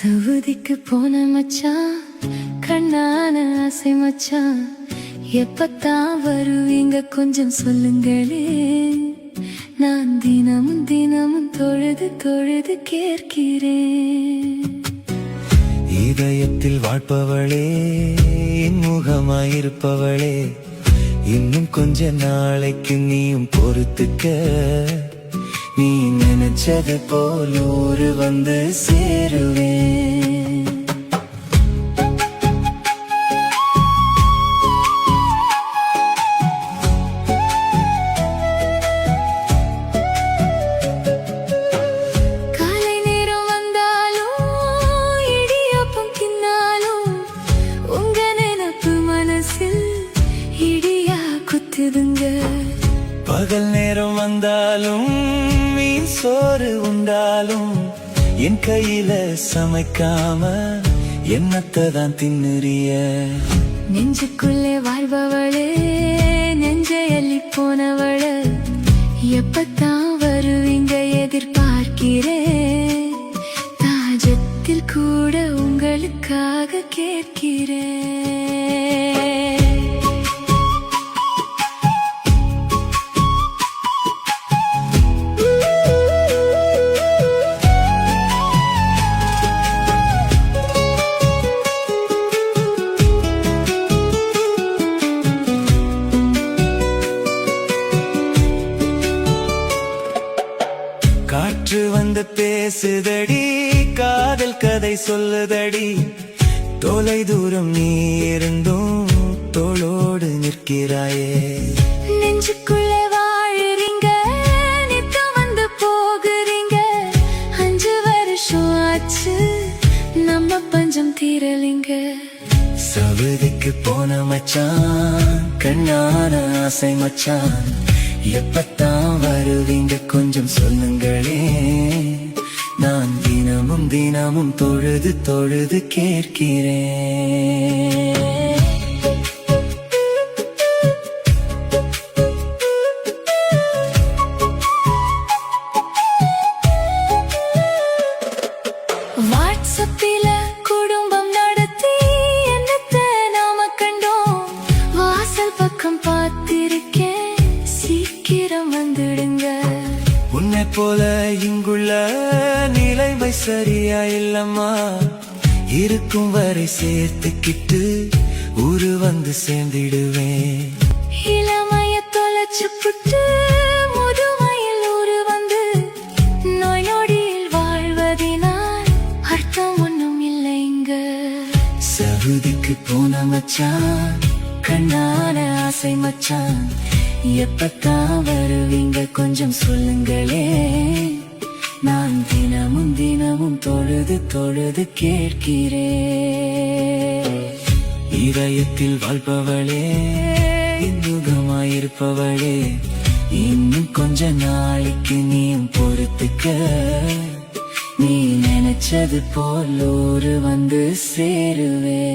சவுதிக்கு போன மச்சான், கண்ணான ஆசை மச்சான், எப்பத்தான் வருவீங்க கொஞ்சம் சொல்லுங்களே. நான் தினமும் தினமும் தொழுது தொழுது கேட்கிறேன். இதயத்தில் வாழ்பவளே, இன்முகமாயிருப்பவளே, இன்னும் கொஞ்ச நாளைக்கு நீயும் பொறுத்துக்க. நீ நினைச்சது போல் ஊரு வந்து சேருவேன். காலை நேரம் வந்தாலும் இடியாப்பம் தின்னாலும் உங்க நினைப்பு மனசில் இடியா குத்துதுங்க. பகல் நேரம் வந்தாலும் மீன் சோறு உண்டாலும் என் கையில சமைக்காம என்னத்தை தான் தின்னுறிய. நெஞ்சுக்குள்ளே வாழ்பவளே, நெஞ்சை அள்ளி போனவள, எப்பத்தான் வருவீங்க எதிர்பார்க்கிறேன். தாஜத்தில் கூட உங்களுக்காக கேட்கிறேன். காற்று வந்து பேசுதடி, காதல் கதை சொல்லுதடி, தொலை தூரம் நீ இருந்தும் தோளோடு நிற்கிறாயே. நெஞ்சுக்குள்ளே வாழுறீங்க, நித்தம் வந்து போகுறீங்க. 5 வருஷம் ஆச்சு நம்ம பஞ்சம் தீரலிங்க. சவுதிக்கு போன மச்சான், கண்ணான ஆசை மச்சான், எப்பத்தான் வருவீங்க கொஞ்சம் சொல்லுங்களே. நான் தினமும் தினமும் தொழுது தொழுது கேட்கிறேன். வாட்ஸ்அப்பில குடும்பம் நடத்தி என்னத்தை நாம கண்டோம். வாசல் பக்கம் பார்த்திருக்கேன், சீக்கிரம் வந்துடுங்க. உன்னை போல இங்குள்ள நிலைமை சரியா இல்லம்மா, இருக்கும் வரை சேர்த்துக்கிட்டு ஊரு வந்து சேர்ந்திடுவேன். இளமைய தொலைச்சு புட்டு முதுமையில் ஊரு வந்து நோய் நொடியில் வாழ்வதினால் அர்த்தம் ஒண்ணும் இல்லைங்க. சவுதிக்கு போன மச்சான், கண்ணான ஆசை மச்சான், எப்பத்தான் வருவீங்க கொஞ்சம் சொல்லுங்களே. நான் தினமும் தினமும் தொழுது தொழுது கேட்கிறேன். இதயத்தில் வாழ்பவளே, இன்முகமாயிருப்பவளே, இன்னும் கொஞ்ச நாளைக்கு நீயும் பொறுத்துக்க. நீ நினைச்சது போல் ஊரு வந்து சேருவே.